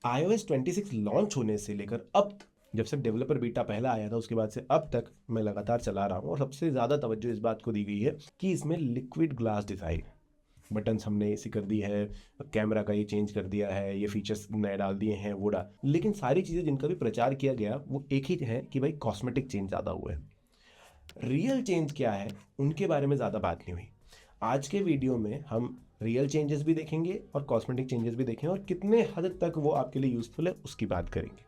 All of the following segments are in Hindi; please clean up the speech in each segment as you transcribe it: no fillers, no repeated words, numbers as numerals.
iOS 26 लॉन्च होने से लेकर अब तक, जब से डेवलपर बीटा पहला आया था उसके बाद से अब तक मैं लगातार चला रहा हूँ और सबसे ज़्यादा तवज्जो इस बात को दी गई है कि इसमें लिक्विड ग्लास डिज़ाइन, बटन्स हमने ऐसी कर दी है, कैमरा का ये चेंज कर दिया है, ये फीचर्स नए डाल दिए हैं, वो डाल, लेकिन सारी चीज़ें जिनका भी प्रचार किया गया वो एक ही है कि भाई कॉस्मेटिक चेंज ज़्यादा हुए हैं। रियल चेंज क्या है उनके बारे में ज़्यादा बात नहीं हुई। आज के वीडियो में हम रियल चेंजेस भी देखेंगे और कॉस्मेटिक चेंजेस भी देखेंगे और कितने हद तक वो आपके लिए यूज़फुल है उसकी बात करेंगे।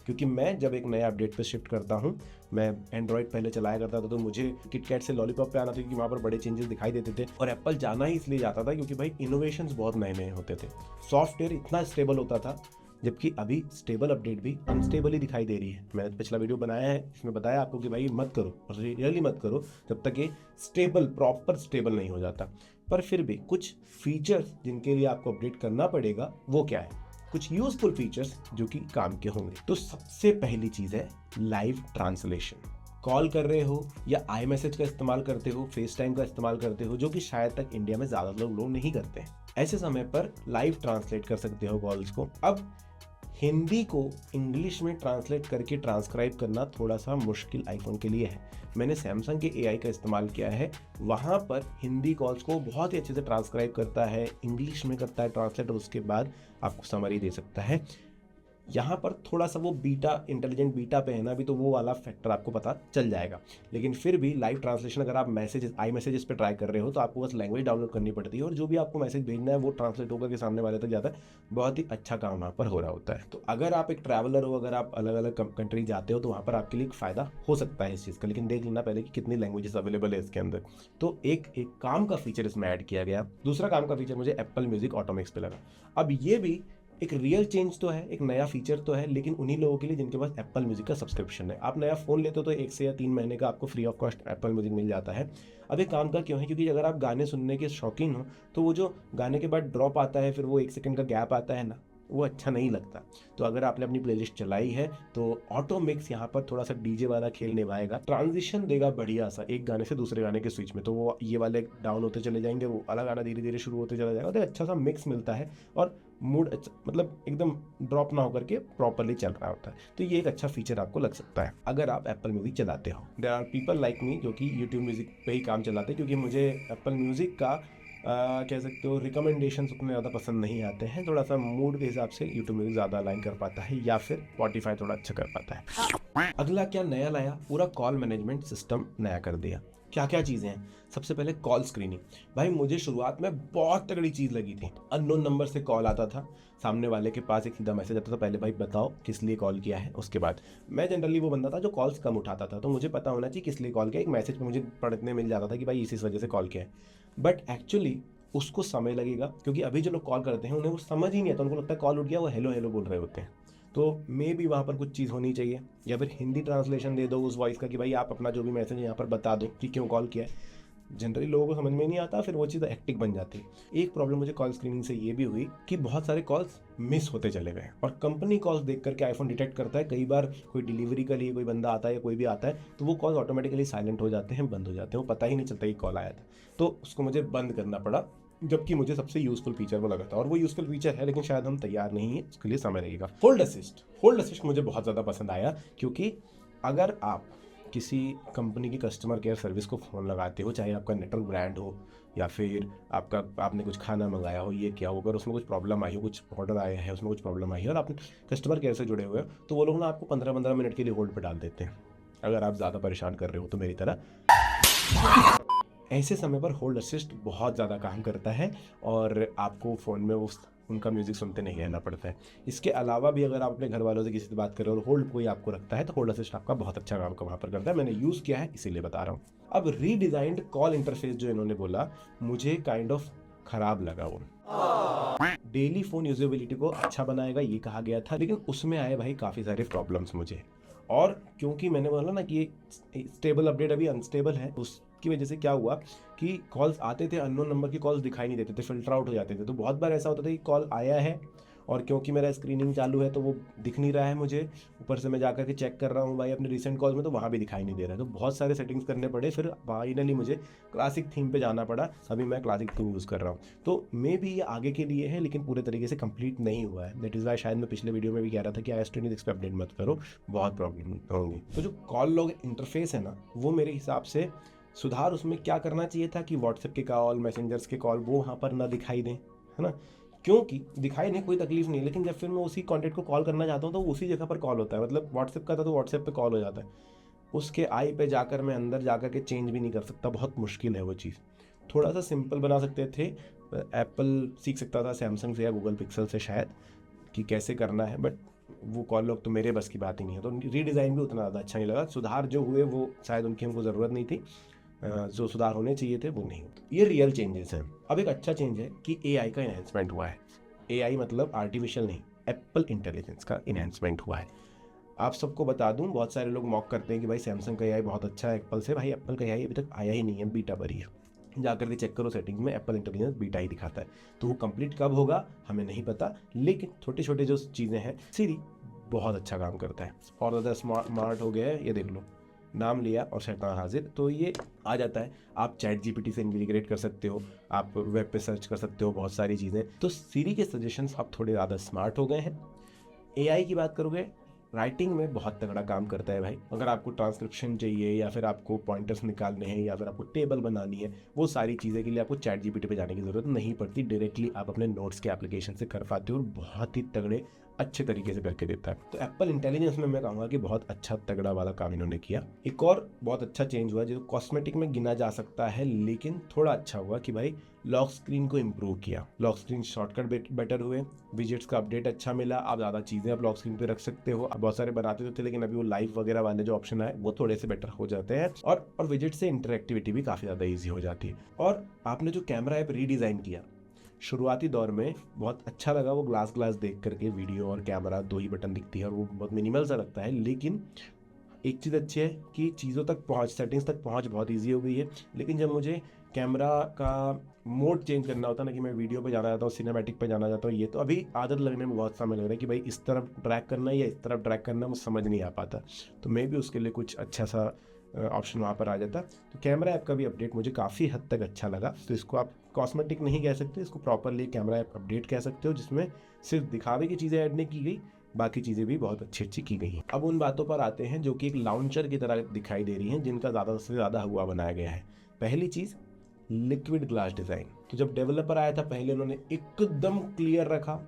क्योंकि मैं जब एक नया अपडेट पे शिफ्ट करता हूँ, मैं एंड्रॉयड पहले चलाया करता था तो मुझे किटकैट से लॉलीपॉप पे आना था क्योंकि वहाँ पर बड़े चेंजेस दिखाई देते थे, और एप्पल जाना ही इसलिए जाता था क्योंकि भाई इनोवेशंस बहुत नए नए होते थे, सॉफ्टवेयर इतना स्टेबल होता था। जबकि अभी स्टेबल अपडेट भी अनस्टेबल ही दिखाई दे रही है। मैंने पिछला वीडियो बनाया है, इसमें बताया आपको कि भाई मत करो, रियली मत करो जब तक ये स्टेबल, प्रॉपर स्टेबल नहीं हो जाता। पर फिर भी कुछ फीचर्स जिनके लिए आपको अपडेट करना पड़ेगा, वो क्या है? कुछ यूजफुल फीचर्स जो कि काम के होंगे। तो सबसे पहली चीज है लाइव ट्रांसलेशन। कॉल कर रहे हो या आई मैसेज का इस्तेमाल करते हो, फेस टाइम का इस्तेमाल करते हो, जो कि शायद तक इंडिया में ज्यादा लोग नहीं करते हैं। ऐसे समय पर लाइव ट्रांसलेट कर सकते हो कॉल्स को। अब हिंदी को इंग्लिश में ट्रांसलेट करके ट्रांसक्राइब करना थोड़ा सा मुश्किल आईफोन के लिए है। मैंने सैमसंग के एआई का इस्तेमाल किया है, वहाँ पर हिंदी कॉल्स को बहुत ही अच्छे से ट्रांसक्राइब करता है, इंग्लिश में करता है ट्रांसलेट और उसके बाद आपको समरी दे सकता है। यहाँ पर थोड़ा सा वो बीटा, इंटेलिजेंट बीटा पे है ना अभी, तो वो वाला फैक्टर आपको पता चल जाएगा। लेकिन फिर भी लाइव ट्रांसलेशन अगर आप मैसेजेस, आई मैसेजेस पे ट्राई कर रहे हो तो आपको बस लैंग्वेज डाउनलोड करनी पड़ती है और जो भी आपको मैसेज भेजना है वो ट्रांसलेट होकर के सामने वाले तक जाता है। बहुत ही अच्छा काम वहाँ पर हो रहा होता है। तो अगर आप एक ट्रैवलर हो, अगर आप अलग अलग कंट्री जाते हो तो वहाँ पर आपके लिए एक फ़ायदा हो सकता है इस चीज़ का, लेकिन देख लेना पहले कि कितनी लैंग्वेजेस अवेलेबल है इसके अंदर। तो एक काम का फीचर इसमें ऐड किया गया। दूसरा काम का फीचर मुझे एप्पल म्यूजिक ऑटोमिक्स पे लगा। अब ये भी एक रियल चेंज तो है, एक नया फीचर तो है, लेकिन उन्हीं लोगों के लिए जिनके पास एप्पल म्यूजिक का सब्सक्रिप्शन है। आप नया फ़ोन लेते हो तो 1 से या 3 महीने का आपको free of cost Apple music मिल जाता है। अब ये काम का क्यों है? क्योंकि अगर आप गाने सुनने के शौकीन हो तो वो जो गाने के बाद ड्रॉप आता है, फिर वो 1 सेकंड का गैप आता है ना, वो अच्छा नहीं लगता। तो अगर आपने अपनी प्लेलिस्ट चलाई है तो ऑटो मिक्स यहाँ पर थोड़ा सा डीजे वाला खेल निभाएगा, ट्रांजिशन देगा बढ़िया सा एक गाने से दूसरे गाने के स्विच में। तो वो ये वाले डाउन होते चले जाएंगे, वो अलग गाना धीरे धीरे शुरू होते चला जाएगा, तो अच्छा सा मिक्स मिलता है और मूड अच्छा, मतलब एकदम ड्रॉप ना होकर के प्रॉपरली चल रहा होता है। तो ये एक अच्छा फीचर आपको लग सकता है अगर आप एप्पल म्यूजिक चलाते हो। There are people like me जो कि यूट्यूब म्यूजिक पे ही काम चलाते हैं, क्योंकि मुझे एप्पल म्यूजिक का कह सकते हो रिकमेंडेशंस उतने ज़्यादा पसंद नहीं आते हैं। थोड़ा सा मूड के हिसाब से यूट्यूब म्यूजिक ज़्यादा अलाइन कर पाता है या फिर स्पॉटिफाई थोड़ा अच्छा कर पाता है। अगला क्या नया लाया? पूरा कॉल मैनेजमेंट सिस्टम नया कर दिया। क्या क्या चीज़ें हैं? सबसे पहले कॉल स्क्रीनिंग। भाई मुझे शुरुआत में बहुत तगड़ी चीज़ लगी थी। अननोन नंबर से कॉल आता था, सामने वाले के पास एक सीधा मैसेज आता था, पहले भाई बताओ किस लिए कॉल किया है। उसके बाद मैं जनरली वो बंदा था जो कॉल्स कम उठाता था, तो मुझे पता होना चाहिए किस लिए कॉल किया। एक मैसेज पे मुझे पढ़ने मिल जाता था कि भाई इस वजह से कॉल किया है। बट एक्चुअली उसको समय लगेगा, क्योंकि अभी जो लोग कॉल करते हैं उन्हें वो समझ ही नहीं आता, उनको लगता है कॉल उठ गया, वो हेलो हेलो बोल रहे होते हैं। तो मे भी वहाँ पर कुछ चीज़ होनी चाहिए, या फिर हिंदी ट्रांसलेशन दे दो उस वॉइस का कि भाई आप अपना जो भी मैसेज है यहाँ पर बता दो कि क्यों कॉल किया है। जनरली लोगों को समझ में नहीं आता, फिर वो चीज़ एक्टिक बन जाती है। एक प्रॉब्लम मुझे कॉल स्क्रीनिंग से ये भी हुई कि बहुत सारे कॉल्स मिस होते चले गए, और कंपनी कॉल्स देख करके आईफोन डिटेक्ट करता है। कई बार कोई डिलीवरी के लिए कोई बंदा आता है या कोई भी आता है तो वो कॉल्स ऑटोमेटिकली साइलेंट हो जाते हैं, बंद हो जाते हैं, वो पता ही नहीं चलता कि कॉल आया था। तो उसको मुझे बंद करना पड़ा, जबकि मुझे सबसे यूजफुल फीचर वो लगा था, और वो यूजफुल फीचर है लेकिन शायद हम तैयार नहीं है, उसके लिए समय लगेगा। होल्ड असिस्ट मुझे बहुत ज़्यादा पसंद आया, क्योंकि अगर आप किसी कंपनी की कस्टमर केयर सर्विस को फ़ोन लगाते हो, चाहे आपका नेटवर्क ब्रांड हो या फिर आपने कुछ खाना मंगाया हो, ये क्या हो, अगर उसमें कुछ प्रॉब्लम आई हो, कुछ ऑर्डर आया है उसमें कुछ प्रॉब्लम आई है और आप कस्टमर केयर से जुड़े हुए हो, तो वो लोग ना आपको 15-15 मिनट के लिए होल्ड पर डाल देते हैं, अगर आप ज़्यादा परेशान कर रहे हो तो मेरी तरह। ऐसे समय पर होल्ड असिस्ट बहुत ज़्यादा काम करता है और आपको फ़ोन में उनका म्यूज़िक सुनते नहीं रहना पड़ता है। इसके अलावा भी अगर आप अपने घर वालों से किसी से बात कर रहे हो और होल्ड कोई आपको रखता है तो होल्ड असिस्ट आपका बहुत अच्छा काम वहाँ पर करता है। मैंने यूज़ किया है इसीलिए बता रहा हूँ। अब रीडिज़ाइंड कॉल इंटरफेस जो इन्होंने बोला, मुझे काइंड ऑफ ख़राब लगा। वो डेली फ़ोन यूजेबिलिटी को अच्छा बनाएगा ये कहा गया था, लेकिन उसमें आए भाई काफ़ी सारे प्रॉब्लम्स मुझे। और क्योंकि मैंने बोला ना कि ये स्टेबल अपडेट अभी अनस्टेबल है, उसकी वजह से क्या हुआ कि कॉल्स आते थे, अननोन नंबर की कॉल्स दिखाई नहीं देते थे, फिल्टर आउट हो जाते थे। तो बहुत बार ऐसा होता था कि कॉल आया है और क्योंकि मेरा स्क्रीनिंग चालू है तो वो दिख नहीं रहा है मुझे, ऊपर से मैं जाकर के चेक कर रहा हूँ भाई अपने रिसेंट कॉल में, तो वहाँ भी दिखाई नहीं दे रहा है। तो बहुत सारे सेटिंग्स करने पड़े, फिर फाइनली मुझे क्लासिक थीम पे जाना पड़ा। अभी मैं क्लासिक थीम यूज़ कर रहा हूँ। तो मे भी ये आगे के लिए है, लेकिन पूरे तरीके से कंप्लीट नहीं हुआ है। दैट इज़ वाई शायद मैं पिछले वीडियो में भी कह रहा था कि iOS 26 पे अपडेट मत करो, बहुत प्रॉब्लम होंगी। तो जो कॉल लॉग इंटरफेस है ना, वो मेरे हिसाब से सुधार उसमें क्या करना चाहिए था कि व्हाट्सएप के कॉल, मैसेंजर्स के कॉल वो वहाँ पर ना दिखाई दें, है ना। क्योंकि दिखाई नहीं कोई तकलीफ नहीं, लेकिन जब फिर मैं उसी कॉन्टैक्ट को कॉल करना चाहता हूँ तो उसी जगह पर कॉल होता है। मतलब व्हाट्सएप का था तो व्हाट्सएप पे कॉल हो जाता है, उसके आई पे जाकर मैं अंदर जाकर के चेंज भी नहीं कर सकता। बहुत मुश्किल है वो चीज़। थोड़ा सा सिंपल बना सकते थे, एप्पल सीख सकता था सैमसंग से या गूगल पिक्सल से शायद, कि कैसे करना है। बट वो कॉल लॉग तो मेरे बस की बात ही नहीं है, तो रीडिज़ाइन भी उतना ज़्यादा अच्छा नहीं लगा। सुधार जो हुए वो शायद उनकी हमको ज़रूरत नहीं थी, जो सुधार होने चाहिए थे वो नहीं होते। ये रियल चेंजेस हैं। अब एक अच्छा चेंज है कि AI का इन्हेंसमेंट हुआ है। AI मतलब आर्टिफिशियल नहीं, एप्पल इंटेलिजेंस का इन्हेंसमेंट हुआ है। आप सबको बता दूं, बहुत सारे लोग मॉक करते हैं कि भाई सैमसंग का AI बहुत अच्छा है एप्पल से। भाई एप्पल का AI अभी तक आया ही नहीं है, बीटा पर ही है। जाकर के चेक करो सेटिंग्स में, एप्पल इंटेलिजेंस बीटा ही दिखाता है। तो वो कंप्लीट कब होगा हमें नहीं पता, लेकिन छोटे छोटे जो चीज़ें हैं, सीरी बहुत अच्छा काम करता है और ज़्यादा स्मार्ट हो गया है। ये देख लो, नाम लिया और शैतान हाजिर, तो ये आ जाता है। आप चैट GPT से इंटीग्रेट कर सकते हो, आप वेब पे सर्च कर सकते हो बहुत सारी चीज़ें। तो सीरी के सजेशंस अब थोड़े ज़्यादा स्मार्ट हो गए हैं। AI की बात करोगे, राइटिंग में बहुत तगड़ा काम करता है भाई। अगर आपको ट्रांसक्रिप्शन चाहिए या फिर आपको पॉइंटर्स निकालने हैं या फिर आपको टेबल बनानी है, वो सारी चीज़ें के लिए आपको चैट GPT पे जाने की ज़रूरत नहीं पड़ती। डायरेक्टली आप अपने नोट्स के एप्लीकेशन से कर पाते हो और बहुत ही तगड़े अच्छे तरीके से करके देता है। तो एप्पल इंटेलिजेंस में मैं कहूँगा कि बहुत अच्छा तगड़ा वाला काम इन्होंने किया। एक और बहुत अच्छा चेंज हुआ जो कॉस्मेटिक में गिना जा सकता है, लेकिन थोड़ा अच्छा हुआ कि भाई लॉक स्क्रीन को इम्प्रूव किया। लॉक स्क्रीन शॉर्टकट बेटर हुए, विजेट्स का अपडेट अच्छा मिला। आप ज़्यादा चीज़ें आप लॉक स्क्रीन पे रख सकते हो। अब बहुत सारे बनाते तो थे, लेकिन अभी वो लाइव वगैरह वाले जो ऑप्शन आए वो थोड़े से बेटर हो जाते हैं, और विजेट से इंटरेक्टिविटी भी काफ़ी ज़्यादा ईजी हो जाती है। और आपने जो कैमरा ऐप रीडिज़ाइन किया, शुरुआती दौर में बहुत अच्छा लगा। वो ग्लास देख करके वीडियो और कैमरा 2 ही बटन दिखती है और वो बहुत मिनिमल सा लगता है। लेकिन एक चीज़ अच्छी है कि चीज़ों तक पहुंच, सेटिंग्स तक पहुंच बहुत इजी हो गई है। लेकिन जब मुझे कैमरा का मोड चेंज करना होता है ना, कि मैं वीडियो पे जाना चाहता हूँ, सिनेमैटिक पे जाना चाहता हूँ, ये तो अभी आदत लगने में बहुत समय लग रहा है कि भाई इस तरफ ड्रैग करना है या इस तरफ ड्रैग करना, मुझे समझ नहीं आ पाता। तो मे भी उसके लिए कुछ अच्छा सा ऑप्शन वहाँ पर आ जाता। तो कैमरा ऐप का भी अपडेट मुझे काफ़ी हद तक अच्छा लगा। तो इसको आप कॉस्मेटिक नहीं कह सकते, इसको प्रॉपरली कैमरा ऐप अपडेट कह सकते हो, जिसमें सिर्फ दिखावे की चीज़ें ऐड नहीं की गई, बाकी चीज़ें भी बहुत अच्छी अच्छी की गई हैं। अब उन बातों पर आते हैं जो कि एक लॉन्चर की तरह दिखाई दे रही हैं, जिनका ज़्यादा से ज़्यादा हुआ बनाया गया है। पहली चीज़, लिक्विड ग्लास डिज़ाइन। तो जब डेवलपर आया था पहले उन्होंने एकदम क्लियर रखा,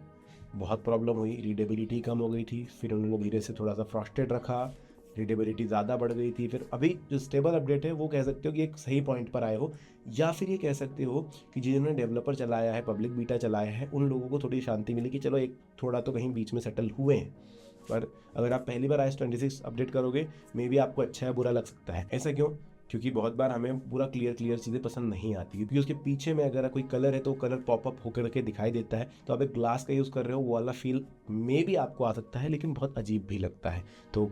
बहुत प्रॉब्लम हुई, रीडेबिलिटी कम हो गई थी। फिर उन्होंने धीरे से थोड़ा सा फ्रॉस्टेड रखा, रीडेबिलिटी ज़्यादा बढ़ गई थी। फिर अभी जो स्टेबल अपडेट है वो कह सकते हो कि एक सही पॉइंट पर आए हो, या फिर ये कह सकते हो कि जिन्होंने डेवलपर चलाया है, पब्लिक बीटा चलाया है, उन लोगों को थोड़ी शांति मिली कि चलो एक थोड़ा तो कहीं बीच में सेटल हुए हैं। पर अगर आप पहली बार iOS 26 अपडेट करोगे, मे बी आपको अच्छा या बुरा लग सकता है। ऐसा क्यों? क्योंकि बहुत बार हमें पूरा क्लियर चीज़ें पसंद नहीं आती, क्योंकि उसके पीछे में अगर कोई कलर है तो कलर पॉपअप होकर के दिखाई देता है। तो आप एक ग्लास का यूज़ कर रहे हो, वो वाला फील मे भी आपको आ सकता है, लेकिन बहुत अजीब भी लगता है। तो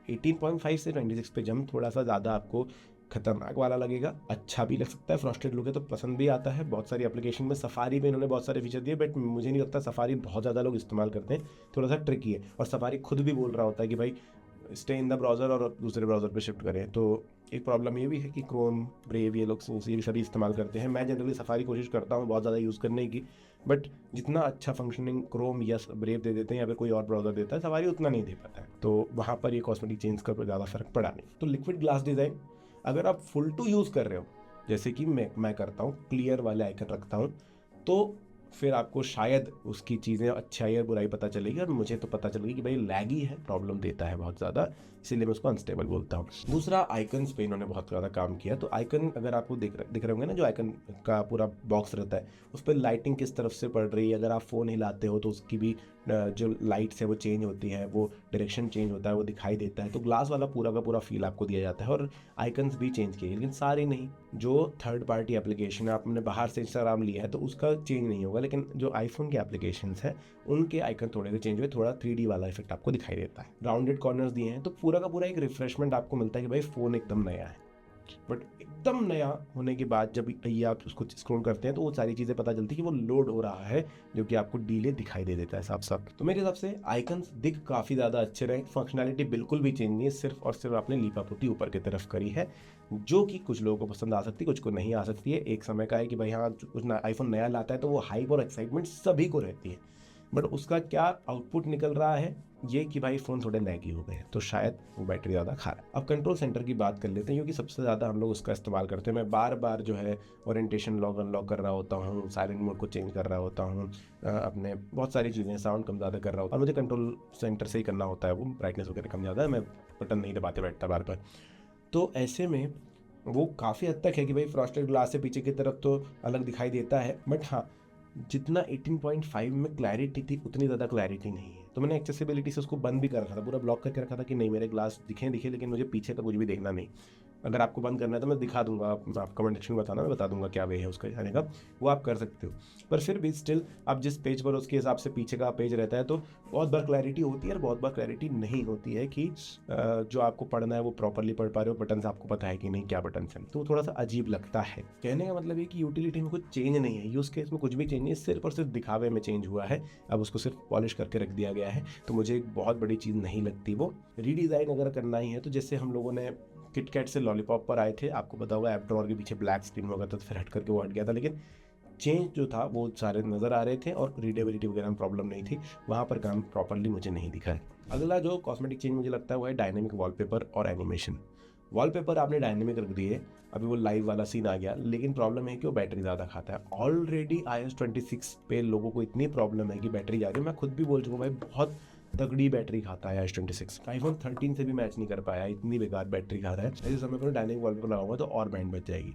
18.5 से 26 पे जंप थोड़ा सा ज़्यादा आपको खतरनाक वाला लगेगा। अच्छा भी लग सकता है, फ्रस्ट्रेट लोग है तो पसंद भी आता है। बहुत सारी एप्लीकेशन में, सफारी में इन्होंने बहुत सारे फीचर दिए, बट मुझे नहीं लगता सफारी बहुत ज़्यादा लोग इस्तेमाल करते हैं, थोड़ा सा ट्रिकी है। और सफारी खुद भी बोल रहा होता है कि भाई स्टे इन द ब्राउज़र और दूसरे ब्राउज़र पे शिफ्ट करें। तो एक प्रॉब्लम ये भी है कि क्रोम, ब्रेव, ये लोग सभी इस्तेमाल करते हैं। मैं जनरली सफारी कोशिश करता हूँ बहुत ज़्यादा यूज़ करने की, बट जितना अच्छा फंक्शनिंग क्रोम या ब्रेव दे देते हैं या फिर कोई और ब्राउज़र देता है, सफारी उतना नहीं दे पाता है। तो वहाँ पर ये कॉस्मेटिक चेंज का ज़्यादा फर्क पड़ा नहीं। तो लिक्विड ग्लास डिज़ाइन अगर आप फुल टू यूज़ कर रहे हो, जैसे कि मैं करता हूँ, क्लियर वाले आइकन रखता हूँ, तो फिर आपको शायद उसकी चीज़ें अच्छाई और बुराई पता चलेगी। और मुझे तो पता चल गई कि भाई लैगी है, प्रॉब्लम देता है बहुत ज़्यादा, इसीलिए मैं उसको अनस्टेबल बोलता हूँ। दूसरा, आइकन्स पे इन्होंने बहुत ज़्यादा काम किया। तो आइकन अगर आपको दिख रहे होंगे ना, जो आइकन का पूरा बॉक्स रहता है, उस पर लाइटिंग किस तरफ से पड़ रही है, अगर आप फ़ोन हिलाते हो तो उसकी भी जो लाइट्स है वो चेंज होती है, वो डायरेक्शन चेंज होता है, वो दिखाई देता है। तो ग्लास वाला पूरा का पूरा फील आपको दिया जाता है। और आइकन्स भी चेंज किए, लेकिन सारे नहीं। जो थर्ड पार्टी एप्लीकेशन है, आपने बाहर से इंस्टाग्राम लिया है तो उसका चेंज नहीं होगा, लेकिन जो आईफोन के एप्लीकेशंस हैं उनके आइकन थोड़े से चेंज हुए, थोड़ा 3D वाला इफेक्ट आपको दिखाई देता है। राउंडेड कॉर्नर्स दिए हैं, तो पूरा का पूरा एक रिफ्रेशमेंट आपको मिलता है कि भाई फ़ोन एकदम नया है। बट एकदम नया होने के बाद जब ये आप उसको स्क्रॉल करते हैं तो वो सारी चीज़ें पता चलती है कि वो लोड हो रहा है, जो कि आपको डिले दिखाई दे देता है साफ साफ। तो मेरे हिसाब से आइकन्स दिख काफ़ी ज़्यादा अच्छे रहे, फंक्शनैलिटी बिल्कुल भी चेंज नहीं है, सिर्फ और सिर्फ आपने लीपापोती ऊपर की तरफ करी है, जो कि कुछ लोगों को पसंद आ सकती है, कुछ को नहीं आ सकती है। एक समय का है कि भाई हाँ, कुछ आईफोन नया लाता है तो वो हाइप और एक्साइटमेंट सभी को रहती है, बट उसका क्या आउटपुट निकल रहा है ये कि भाई फ़ोन थोड़े लैगी हो गए हैं, तो शायद वो बैटरी ज़्यादा खा रहा है। अब कंट्रोल सेंटर की बात कर लेते हैं, क्योंकि सबसे ज़्यादा हम लोग उसका इस्तेमाल करते हैं। मैं बार बार जो है ओरिएंटेशन लॉक अनलॉक कर रहा होता हूँ, साइलेंट मोड को चेंज कर रहा होता हूँ, अपने बहुत सारी चीज़ें, साउंड कम ज़्यादा कर रहा होता है, और मुझे कंट्रोल सेंटर से ही करना होता है, वो ब्राइटनेस वगैरह कम ज़्यादा है, मैं बटन नहीं दबाते बैठता बार बार। तो ऐसे में वो काफ़ी हद तक है कि भाई फ्रॉस्टेड ग्लास से पीछे की तरफ तो अलग दिखाई देता है, बट हाँ, जितना 18.5 में क्लैरिटी थी उतनी ज़्यादा क्लैरिटी नहीं है। तो मैंने एक्सेसिबिलिटी से उसको बंद भी कर रखा था, पूरा ब्लॉक करके रखा था कि नहीं मेरे ग्लास दिखे लेकिन मुझे पीछे का कुछ भी देखना नहीं। अगर आपको बंद करना है तो मैं दिखा दूंगा, आप कमेंट सेक्शन में बताना, मैं बता दूंगा क्या वे है उसका जाने का, वो आप कर सकते हो। पर फिर भी स्टिल आप जिस पेज पर उसके हिसाब से पीछे का पेज रहता है तो बहुत बार क्लैरिटी होती है और बहुत बार क्लैरिटी नहीं होती है कि जो आपको पढ़ना है वो प्रॉपरली पढ़ पा रहे हो, बटन आपको पता है कि नहीं क्या बटन है, तो थोड़ा सा अजीब लगता है। कहने का मतलब ये कि यूटिलिटी में कुछ चेंज नहीं है, यूज़ केस में कुछ भी चेंज नहीं है, सिर्फ और सिर्फ दिखावे में चेंज हुआ है। अब उसको सिर्फ पॉलिश करके रख दिया गया है, तो मुझे एक बहुत बड़ी चीज़ नहीं लगती वो। रीडिज़ाइन अगर करना ही है तो जैसे हम लोगों ने किटकैट से लॉलीपॉप पर आए थे, आपको पता होगा ऐप ड्रॉअर के पीछे ब्लैक स्क्रीन हो गया था, तो फिर हट करके वो हट गया था, लेकिन चेंज जो था वो सारे नज़र आ रहे थे और रीडेबिलिटी वगैरह में प्रॉब्लम नहीं थी, वहाँ पर काम प्रॉपरली मुझे नहीं दिखा है। अगला जो कॉस्मेटिक चेंज मुझे लगता है वो है डायनेमिक वॉलपेपर और एनिमेशन। वॉलपेपर आपने डायनेमिक रख दिए, अभी वो लाइव वाला सीन आ गया, लेकिन प्रॉब्लम है कि वो बैटरी ज़्यादा खाता है। ऑलरेडी iOS 26 पे लोगों को इतनी प्रॉब्लम है कि बैटरी जा रही है, मैं खुद भी बोल चुका हूँ भाई बहुत तगड़ी बैटरी खाता है iOS 26, आईफोन 13 से भी मैच नहीं कर पाया, इतनी बेकार बैटरी खा रहा है। ऐसे समय पर डायनेमिक वॉलपेपर लगाऊंगा तो और बैंड बच जाएगी।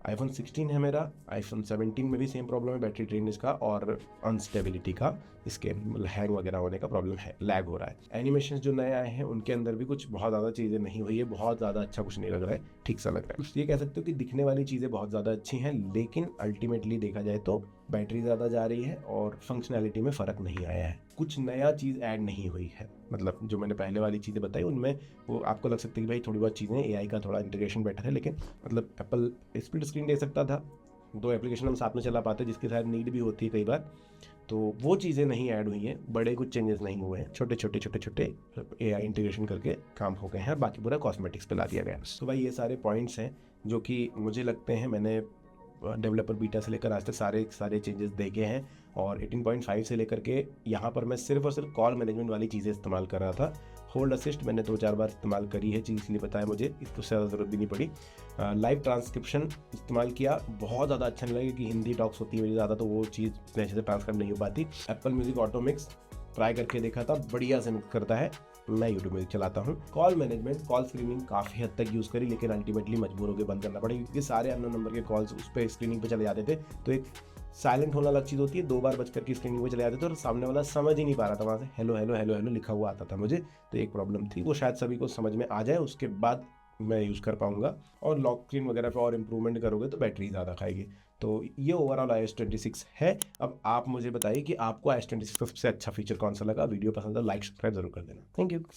आईफोन 16 है मेरा, आईफोन 17 में भी सेम प्रॉब्लम है बैटरी ड्रेनेज का और अनस्टेबिलिटी का, इसके हैंग वगैरह होने का प्रॉब्लम है, लैग हो रहा है। एनिमेशन जो नए आए हैं उनके अंदर भी कुछ बहुत ज़्यादा चीज़ें नहीं हुई है, बहुत ज़्यादा अच्छा कुछ नहीं लग रहा है, ठीक सा लग रहा है। ये कह सकते हो कि दिखने वाली चीज़ें बहुत ज़्यादा अच्छी हैं, लेकिन अल्टीमेटली देखा जाए तो बैटरी ज़्यादा जा रही है और फंक्शनैलिटी में फ़र्क नहीं आया है, कुछ नया चीज़ ऐड नहीं हुई है। मतलब जो मैंने पहले वाली चीज़ें बताई उनमें वो आपको लग सकता है कि भाई थोड़ी बहुत चीज़ें, AI का थोड़ा इंटीग्रेशन बेटर है, लेकिन मतलब एप्पल स्प्लिट स्क्रीन दे सकता था, 2 एप्लीकेशन हम साथ में चला पाते जिसकी शायद नीड भी होती है कई बार, तो वो चीज़ें नहीं ऐड हुई हैं, बड़े कुछ चेंजेस नहीं हुए हैं, छोटे छोटे AI इंटीग्रेशन करके काम हो गए हैं, बाकी पूरा कॉस्मेटिक्स पे ला दिया गया। तो भाई ये सारे पॉइंट्स हैं जो कि मुझे लगते हैं मैंने डेवलपर बीटा से लेकर आज तक सारे चेंजेस देखे हैं, और 18.5 से लेकर के यहाँ पर मैं सिर्फ और सिर्फ कॉल मैनेजमेंट वाली चीज़ें इस्तेमाल कर रहा था। होल्ड असिस्ट मैंने 2-4 बार इस्तेमाल करी है चीज़, इसलिए बताया मुझे, इसको ज़्यादा ज़रूरत भी नहीं पड़ी। लाइव ट्रांसक्रिप्शन इस्तेमाल किया, बहुत ज़्यादा अच्छा नहीं लगा क्योंकि हिंदी टॉक्स होती है मेरी ज़्यादा, तो वो चीज़ अच्छे से ट्रांसक्राइब नहीं हो पाती। Apple music auto mix try करके देखा था, बढ़िया से मिक्स करता है, मैं यूट्यूब म्यूजिक चलाता हूँ। कॉल मैनेजमेंट, कॉल स्क्रीनिंग काफ़ी हद तक यूज़ करी, लेकिन अल्टीमेटली मजबूर होकर बंद करना पड़ा क्योंकि सारे अननोन नंबर के कॉल्स उस पर स्क्रीनिंग पे चले जाते थे, तो एक साइलेंट होना अलग चीज़ होती है, 2 बार बज करके स्क्रीनिंग पे चले जाते थे और सामने वाला समझ ही नहीं पा रहा था, वहाँ से हेलो हेलो हेलो हेलो लिखा हुआ आता था मुझे, तो एक प्रॉब्लम थी, वो शायद सभी को समझ में आ जाए, उसके बाद मैं यूज़ कर पाऊंगा। और लॉक स्क्रीन वगैरह पे और इम्प्रूवमेंट करोगे तो बैटरी ज़्यादा खाएगी। तो ये ओवरऑल iOS 26 है। अब आप मुझे बताइए कि आपको iOS 26 का सबसे अच्छा फीचर कौन सा लगा। वीडियो पसंद है लाइक सब्सक्राइब जरूर कर देना। Thank you.